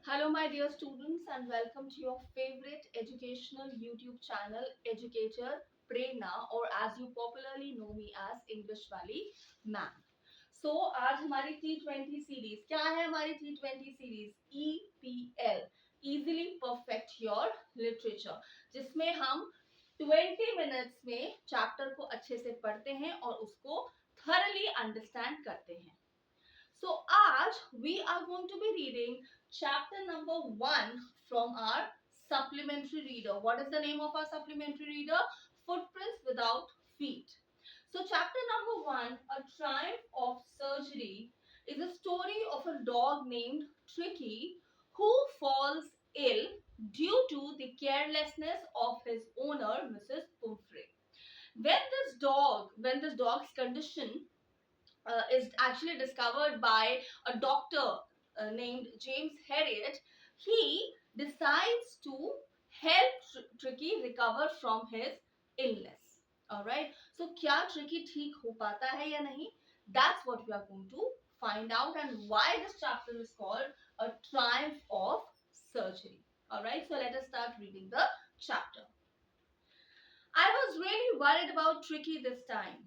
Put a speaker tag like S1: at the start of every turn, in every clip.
S1: Hello, my dear students, and welcome to your favorite educational YouTube channel, Educator Prerna, or as you popularly know me as English Valley Ma'am. So, आज हमारी T20 series क्या है? हमारी T20 series EPL, Easily Perfect Your Literature, जिसमें हम 20 minutes में chapter को अच्छे से पढ़ते हैं और उसको thoroughly अंडरस्टैंड करते हैं. So, आज we are going to be reading chapter number 1 from our supplementary reader. What is the name of our supplementary reader? Footprints Without Feet. So, chapter number 1, A Triumph of Surgery, is a story of a dog named Tricky who falls ill due to the carelessness of his owner, Mrs. Pumphrey. When this dog's condition is actually discovered by a doctor named James Herriot, he decides to help Tricky recover from his illness. Alright, so क्या Tricky ठीक हो पाता है या नहीं? That's what we are going to find out, and why this chapter is called A Triumph of Surgery. Alright, so let us start reading the chapter. I was really worried about Tricky this time.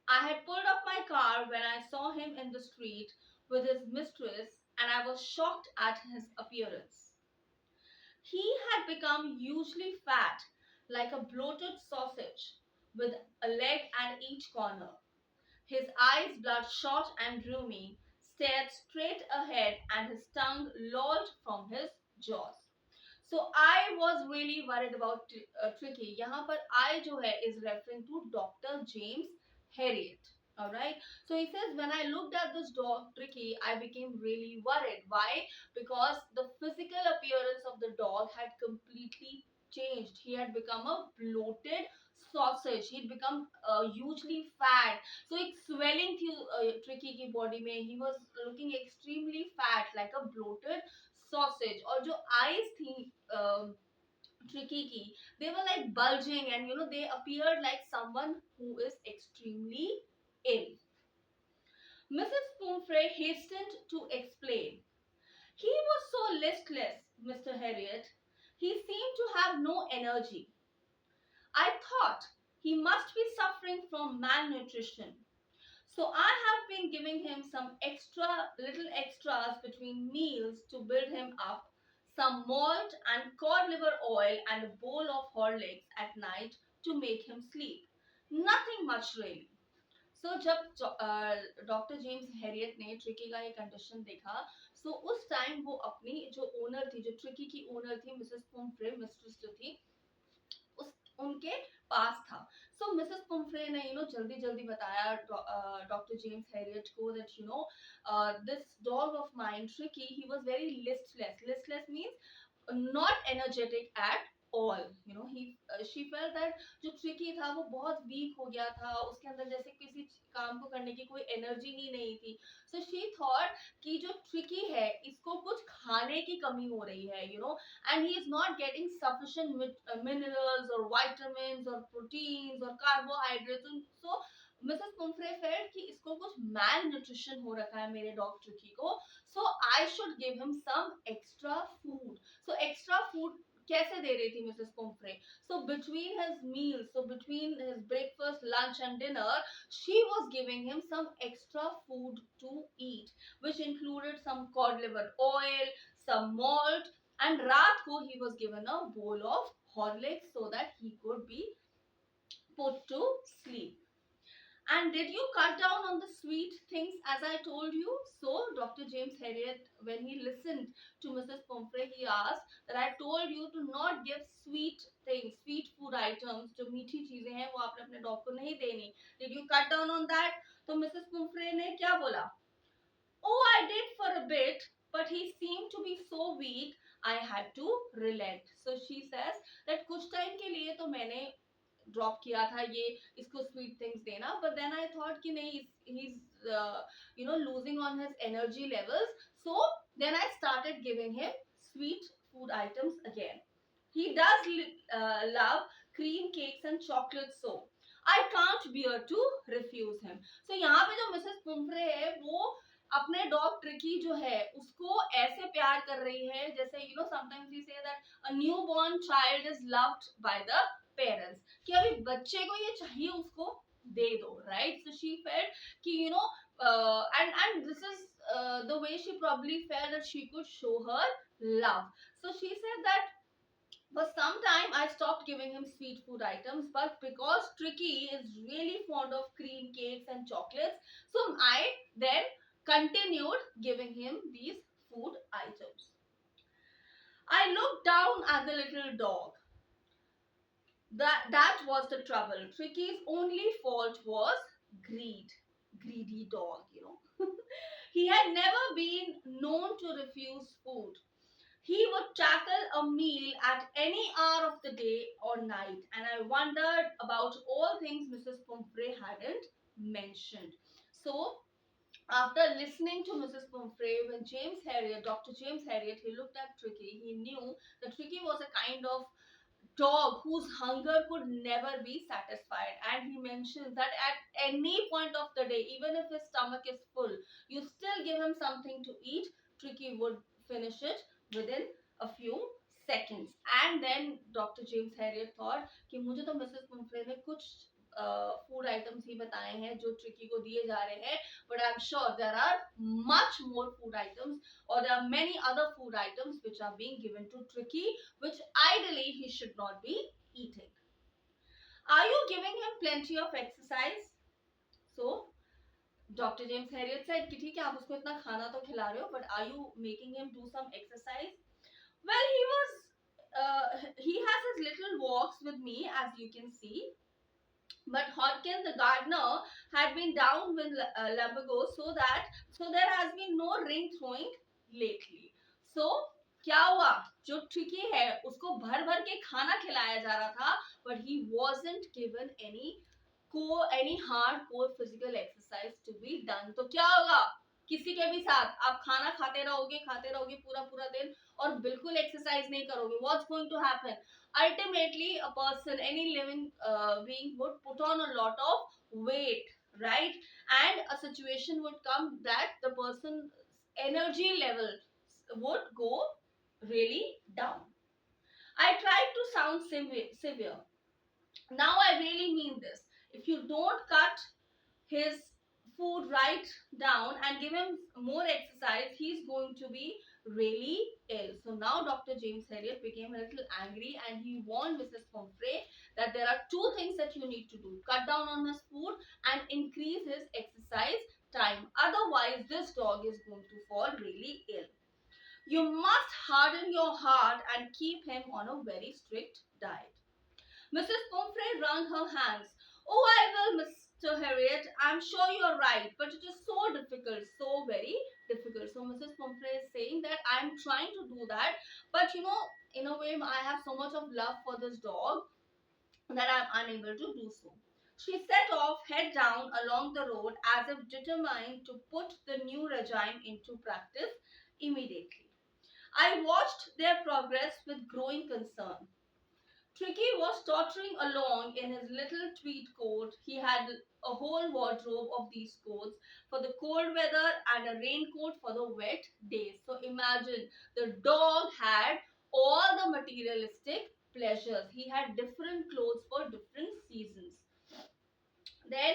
S1: I had pulled up my car when I saw him in the street with his mistress, and I was shocked at his appearance. He had become hugely fat, like a bloated sausage, with a leg at each corner. His eyes, bloodshot and rheumy, stared straight ahead, and his tongue lolled from his jaws. So I was really worried about Tricky. यहाँ पर I जो है is referring to Dr. James Herriot. All right. So he says, when I looked at this dog Tricky, I became really worried. Why? Because the physical appearance of the dog had completely changed. He had become a bloated sausage. He'd become hugely fat. So एक swelling थी Tricky की body में. He was looking extremely fat, like a bloated sausage. और जो eyes थी Tricky की, they were like bulging, and they appeared like someone who is extremely ill. Mrs. Pumphrey hastened to explain. He was so listless, Mr. Herriot. He seemed to have no energy. I thought he must be suffering from malnutrition. So I have been giving him some little extras between meals to build him up, some malt and cod liver oil and a bowl of Horlicks at night to make him sleep. Nothing much really. So जब doctor James Harriet ने tricky का ये condition देखा, सो उस time वो अपनी जो owner थी, जो ट्रिकी की ओनर थी, मिसेस पुम्फ्रे, मिस्ट्रेस जो थी, उस उनके पास था. सो मिसेस पुम्फ्रे ने जल्दी जल्दी बताया डॉक्टर जेम्स हेरियट को that this dog of mine tricky, he was very listless means not energetic at all. She felt that जो ट्रिकी था वो बहुत वीक हो गया था, उसके अंदर जैसे किसी काम को करने की कोई एनर्जी ही नहीं थी. सो शी थॉट कि जो ट्रिकी है इसको कुछ खाने की कमी हो रही है, and he is not getting sufficient minerals or vitamins or proteins or carbohydrates. So Mrs Pumphrey felt कि इसको कुछ मैल न्यूट्रिशन हो रखा है मेरे डॉग ट्रिकी को, so I should give him some extra food. So extra food कैसे दे रही थी Mrs Pumphrey? So between his meals, so between his breakfast, lunch and dinner, she was giving him some extra food to eat, which included some cod liver oil, some malt, and रात को he was given a bowl of Horlicks so that he could be put to sleep. And did you cut down on the sweet things as I told you? So Dr. James Herriot, when he listened to Mrs. Pumphrey, he asked that I told you to not give sweet things, sweet food items, जो मीठी चीजें हैं वो आपने अपने dog को नहीं देनी. Did you cut down on that? तो Mrs. Pumphrey ने क्या बोला? Oh, I did for a bit, but he seemed to be so weak, I had to relent. So she says that कुछ टाइम के लिए तो मैंने ड्रॉप किया था ये इसको स्वीट थिंग्स देना, बट देन आई थॉट कि नहीं, he is losing on his energy levels, so then I started giving him sweet food items again. He does love cream cakes and chocolate, so I can't bear to refuse him. So यहाँ पे जो Mrs पुम्फ्रे है वो अपने dog tricky जो है उसको ऐसे प्यार कर रही है जैसे sometimes we say that a new born child is loved by the parents, कि अभी बच्चे को ये चाहिए उसको दे दो, राइट? सो शी फेल्ट कि and this is the way she probably felt that she could show her love. So she said that for some time I stopped giving him sweet food items, but because Tricky is really fond of cream cakes and chocolates, so I then continued giving him these food items. I looked down at the little dog. That was the trouble. Tricky's only fault was greed. Greedy dog. He had never been known to refuse food. He would tackle a meal at any hour of the day or night, and I wondered about all things Mrs. Pomfrey hadn't mentioned. So, after listening to Mrs. Pomfrey, when Dr. James Harriet, he looked at Tricky, he knew that Tricky was a kind of dog whose hunger could never be satisfied. And he mentions that at any point of the day, even if his stomach is full, you still give him something to eat, Tricky would finish it within a few seconds. And then Dr. James Harriet thought कि मुझे तो Mrs पुम्फ्रे ने कुछ food items ही बताए हैं जो tricky को दिए जा रहे हैं, but I'm sure there are much more food items, or there are many other food items which are being given to Tricky, which ideally he should not be eating. Are you giving him plenty of exercise? So Dr. James Harriet said कि ठीक है, आप उसको इतना खाना तो खिला रहे हो, but are you making him do some exercise? Well, he has his little walks with me, as you can see. But Hodkin, the gardener, had been down with Lumbago, so there has been no ring throwing lately. So क्या हुआ? जो tricky है उसको भर भर के खाना खिलाया जा रहा था, but he wasn't given any hardcore physical exercise to be done. तो क्या होगा? किसी के भी साथ आप खाना खाते रहोगे पूरा पूरा दिन और बिल्कुल एक्सरसाइज नहीं करोगे, what's going to happen? Ultimately, a person, any living being, would put on a lot of weight, right? And a situation would come that the person's energy level would go really down. I tried to sound severe. Now I really mean this. If you don't cut his food right down and give him more exercise, he's going to be really ill. So now Dr. James Harriet became a little angry and he warned Mrs. Pomfrey that there are two things that you need to do: cut down on his food and increase his exercise time. Otherwise, this dog is going to fall really ill. You must harden your heart and keep him on a very strict diet. Mrs. Pomfrey wrung her hands. Oh, I will, Mr. Harriet. I'm sure you're right, but it is so difficult, so very difficult. So Mrs. Pomfrey is saying that I'm trying to do that, but in a way, I have so much of love for this dog that I'm unable to do so. She set off, head down along the road, as if determined to put the new regime into practice immediately. I watched their progress with growing concern. Tricky was tottering along in his little tweed coat. He had a whole wardrobe of these coats for the cold weather and a raincoat for the wet days. So imagine, the dog had all the materialistic pleasures. He had different clothes for different seasons. Then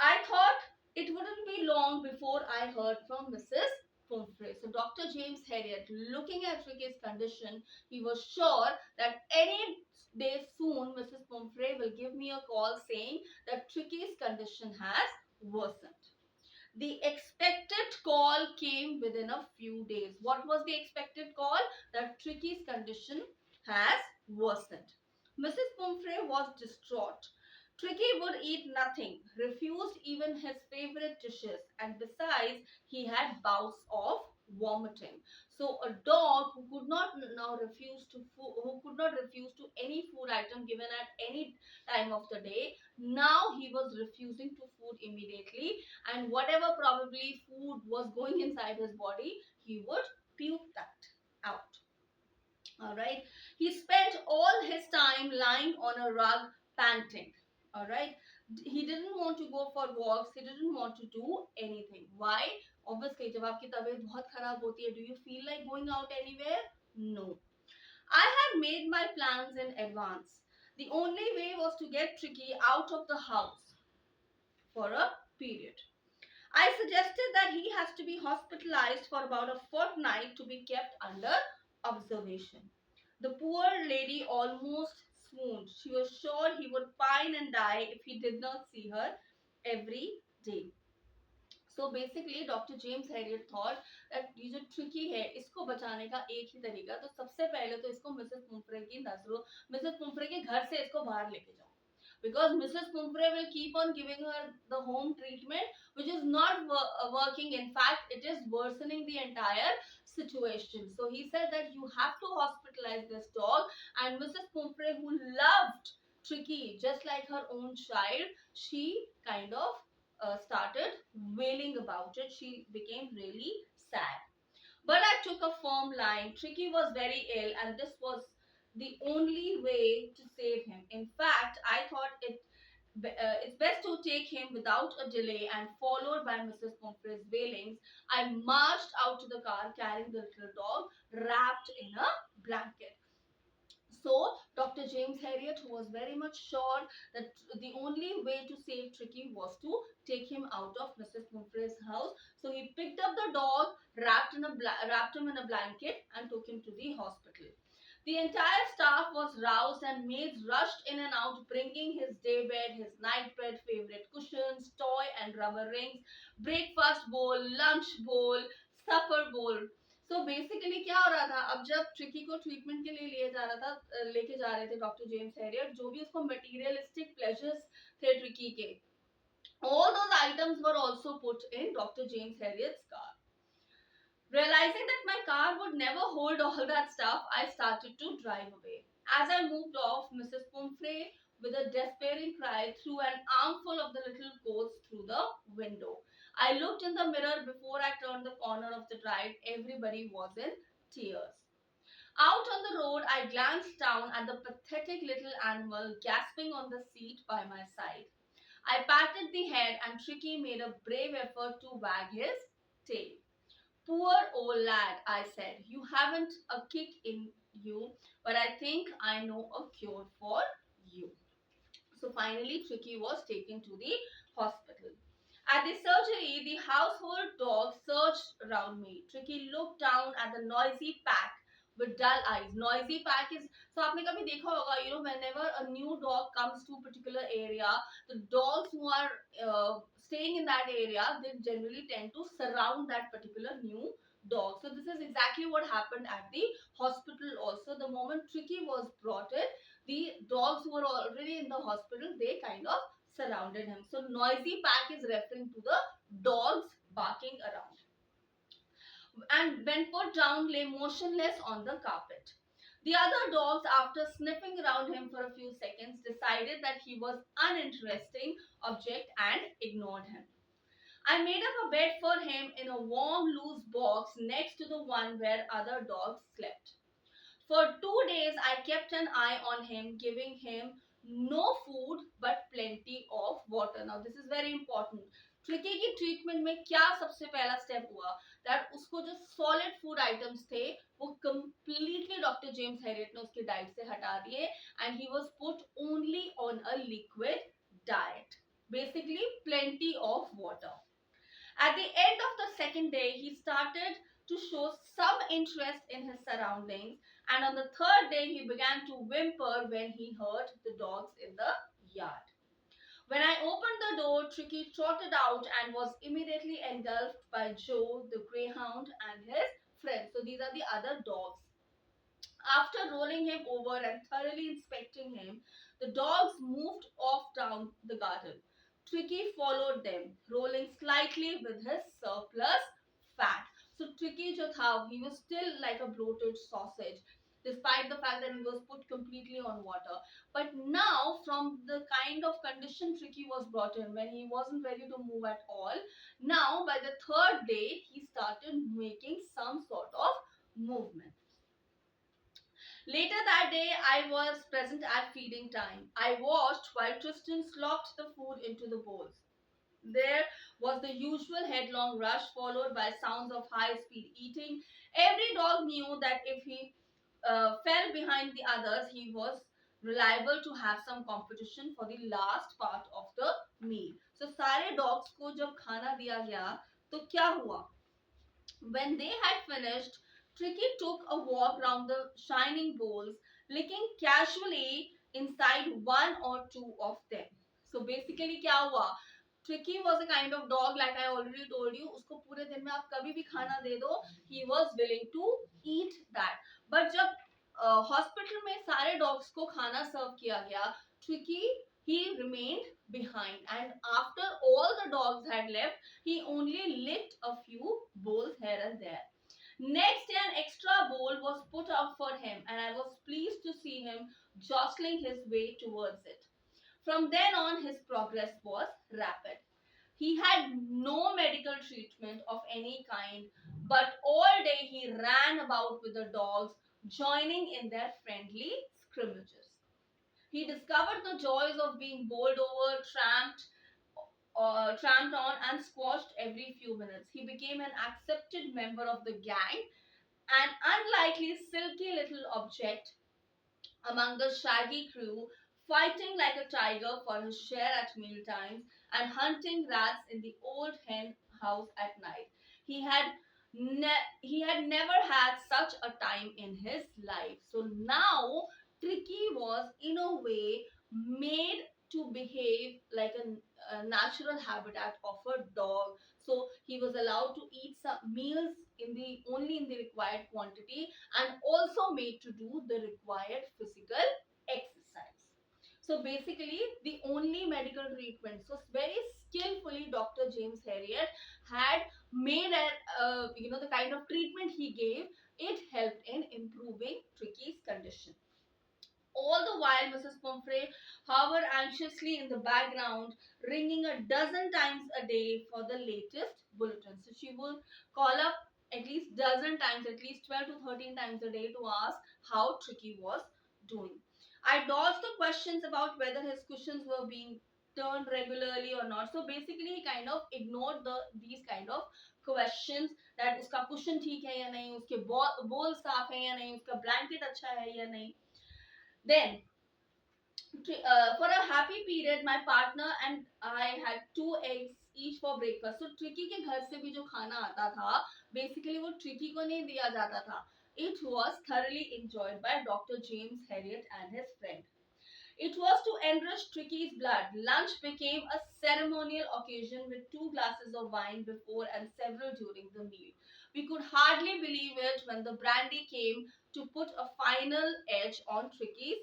S1: I thought it wouldn't be long before I heard from Mrs. Pomfrey. So Dr. James Harriet, looking at Tricky's condition, he was sure that any day soon Mrs. Pomfrey will give me a call saying that Tricky's condition has worsened. The expected call came within a few days. What was the expected call? That Tricky's condition has worsened. Mrs. Pomfrey was distraught. Tricky would eat nothing, refused even his favorite dishes, and besides, he had bouts of vomiting. So a dog who could not now refuse to who could not refuse to any food item given at any time of the day, now he was refusing to food immediately, and whatever probably food was going inside his body, he would puke that out. All right. He spent all his time lying on a rug, panting. All right. He didn't want to go for walks. He didn't want to do anything. Why? Obviously, जब आपकी तबीयत बहुत खराब होती है, do you feel like going out anywhere? No. I had made my plans in advance. The only way was to get Tricky out of the house for a period. I suggested that he has to be hospitalized for about a fortnight to be kept under observation. The poor lady almost swooned. She was sure he would pine and die if he did not see her every day. So basically doctor James Harriet thought that ये जो tricky है इसको बचाने का एक ही तरीका, तो सबसे पहले तो इसको मिसेस पुम्फ्रे की नजरों, मिसेस पुम्फ्रे के घर से इसको बाहर लेके जाओ, because Mrs. Pumphrey will keep on giving her the home treatment, which is not working. In fact, it is worsening the entire situation. So he said that you have to hospitalize this dog. And Mrs. Pumphrey, who loved Tricky just like her own child, she kind of started wailing about it. She became really sad. But I took a firm line. Tricky was very ill, and this was the only way to save him. In fact, I thought it's best to take him without a delay, and followed by Mrs. Pumphrey's wailings, I marched out to the car carrying the little dog wrapped in a blanket. So, Dr. James Herriot, who was very much sure that the only way to save Tricky was to take him out of Mrs. Pumphrey's house, so he picked up the dog, wrapped him in a blanket, and took him to the hospital. The entire staff was roused and maids rushed in and out, bringing his daybed, his nightbed, favorite cushions, toy and rubber rings, breakfast bowl, lunch bowl, supper bowl. So basically क्या हो रहा था, अब जब tricky को treatment के लिए लिए जा रहा था, लेके जा रहे थे डॉक्टर जेम्स हैरियट, जो भी उसको मटेरियलिस्टिक प्लेजर्स थे ट्रिकी के, all those items were also put in Dr. James Herriot's car. Realizing that my car would never hold all that stuff, I started to drive away. As I moved off, Mrs. Pumphrey, with a despairing cry, threw an armful of the little coats through the window. I looked in the mirror before I turned the corner of the drive. Everybody was in tears. Out on the road, I glanced down at the pathetic little animal gasping on the seat by my side. I patted the head, and Tricky made a brave effort to wag his tail. Poor old lad, I said, you haven't a kick in you, but I think I know a cure for you. So finally, Tricky was taken to the hospital. At the surgery, the household dog surged around me. Tricky looked down at the noisy pack with dull eyes. Noisy pack is, so आपने कभी देखा होगा, whenever a new dog comes to a particular area, the dogs who are staying in that area, they generally tend to surround that particular new dog. So this is exactly what happened at the hospital also. The moment Tricky was brought in, the dogs who were already in the hospital, they kind of surrounded him. So noisy pack is referring to the dogs barking around. And when put down, lay motionless on the carpet. The other dogs, after sniffing around him for a few seconds, decided that he was uninteresting object and ignored him. I made up a bed for him in a warm, loose box next to the one where other dogs slept. For 2 days, I kept an eye on him, giving him no food but plenty of water. Now, this is very important. Tricky की treatment में क्या सबसे पहला step हुआ, that उसको जो solid food items थे वो कंप्लीटली डॉक्टर जेम्स हैरियट ने उसकी डाइट से हटा दिए, and he was put only on a liquid diet, basically plenty of water. At the end of the second day, he started to show some interest in his surroundings, and on the third day, he began to whimper when he heard the dogs in the yard. When I opened the door, Tricky trotted out and was immediately engulfed by Joe, the greyhound, and his friends. So these are the other dogs. After rolling him over and thoroughly inspecting him, the dogs moved off down the garden. Tricky followed them, rolling slightly with his surplus fat. So Tricky jo tha, he was still like a bloated sausage, despite the fact that he was put completely on water. But now, from the kind of condition Tricky was brought in, when he wasn't ready to move at all, now by the third day, he started making some sort of movement. Later that day, I was present at feeding time. I watched while Tristan slopped the food into the bowls. There was the usual headlong rush, followed by sounds of high speed eating. Every dog knew that if he fell behind the others, he was reliable to have some competition for the last part of the meal. So सारे dogs को जब खाना दिया गया तो क्या हुआ? When they had finished, Tricky took a walk round the shining bowls, licking casually inside one or two of them. So basically क्या हुआ? Tricky was a kind of dog, like I already told you. उसको पूरे दिन में आप कभी भी खाना दे दो, he was willing to eat that. But जब हॉस्पिटल में सारे डॉग्स को खाना सर्व किया गया, Tricky he remained behind, and after all the dogs had left, he only licked a few bowls here and there. Next day, an extra bowl was put up for him, and I was pleased to see him jostling his way towards it. From then on, his progress was rapid. He had no medical treatment of any kind, but all day he ran about with the dogs, joining in their friendly scrimmages. He discovered the joys of being bowled over, tramped on, and squashed every few minutes. He became an accepted member of the gang, an unlikely silky little object among the shaggy crew, fighting like a tiger for his share at mealtimes and hunting rats in the old hen house at night. He had he had never had such a time in his life. So now Tricky was in a way made to behave like a natural habitat of a dog. So he was allowed to eat some meals in the only in the required quantity, and also made to do the required physical exercise. So basically, the only medical treatment, so very skillfully, Dr. James Herriot had made the kind of treatment he gave, it helped in improving Tricky's condition. All the while, Mrs. Pomfrey hovered anxiously in the background, ringing a dozen times a day for the latest bulletin. So she would call up at least dozen times, at least 12 to 13 times a day to ask how Tricky was doing. I dodged the questions about whether his cushions were being turned regularly or not. So basically, he kind of ignored these kind of questions that उसका cushion ठीक है या नहीं, उसके bowl साफ है या नहीं, उसका blanket अच्छा है या नहीं. Then for a happy period, my partner and I had two eggs each for breakfast. So Tricky के घर से भी जो खाना आता था, basically वो Tricky को नहीं दिया जाता था. It was thoroughly enjoyed by Dr. James Herriot and his friend. It was to enrich Tricky's blood. Lunch became a ceremonial occasion with 2 glasses of wine before and several during the meal. We could hardly believe it when the brandy came to put a final edge on Tricky's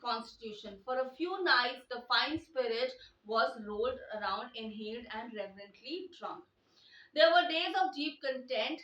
S1: constitution. For a few nights, the fine spirit was rolled around, inhaled, and reverently drunk. There were days of deep content,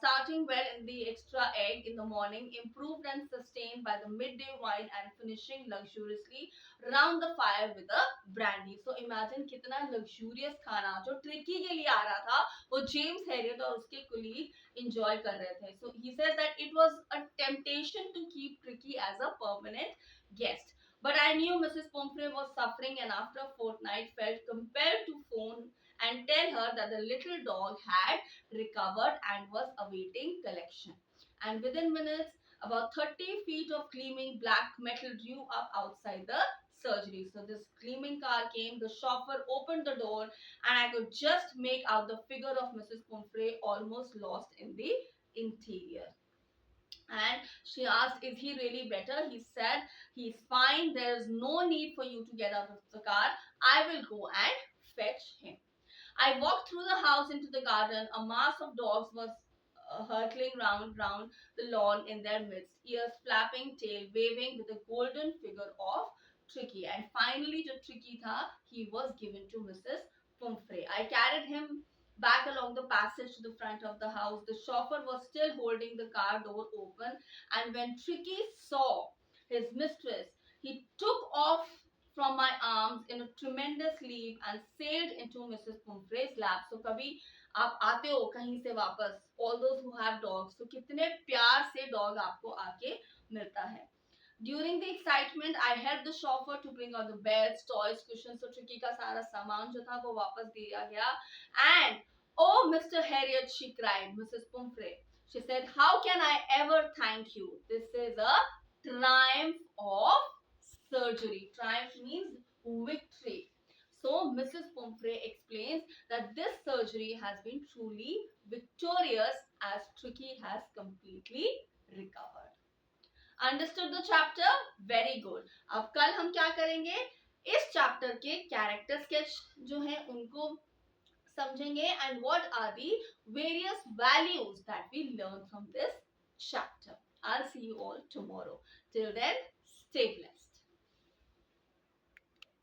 S1: starting well in the extra egg in the morning, improved and sustained by the midday wine, and finishing luxuriously round the fire with a brandy. So imagine कितना luxurious खाना जो tricky के लिए आ रहा था, वो James Harriet और उसके कुलीग enjoy कर रहे थे. So he says that it was a temptation to keep Tricky as a permanent guest. But I knew Mrs. Pomfrey was suffering, and after a fortnight felt compelled to phone and tell her that the little dog had recovered and was awaiting collection. And within minutes, about 30 feet of gleaming black metal drew up outside the surgery. So this gleaming car came, the chauffeur opened the door, and I could just make out the figure of Mrs. Pomfrey almost lost in the interior. And she asked, is he really better? He said, he's fine. There is no need for you to get out of the car. I will go and fetch him. I walked through the house into the garden. A mass of dogs was hurtling round the lawn in their midst, ears flapping, tail waving, with the golden figure of Tricky. And finally, to Tricky tha, he was given to Mrs. Pumphrey. I carried him back along the passage to the front of the house. The chauffeur was still holding the car door open, and when Tricky saw his mistress, he took off from my arms in a tremendous leap and sailed into Mrs. Pumphrey's lap. So कभी आप आते हो कहीं से वापस, all those who have dogs, so कितने प्यार से dog आपको आके मिलता है. During the excitement, I helped the chauffeur to bring out the beds, toys, cushions. So Tricky का सारा सामान जो था वो वापस दिया गया. And oh, Mr. Harriet, she cried, Mrs. Pumphrey. She said, "How can I ever thank you? This is a triumph of surgery." Triumph means victory. So Mrs. Pumphrey explains that this surgery has been truly victorious as Tricky has completely recovered. Understood the chapter very good. अब कल हम क्या करेंगे, इस chapter के character sketch जो है उनको समझेंगे and what are the various values that we learn from this chapter. I'll see you all tomorrow. Till then, stay blessed.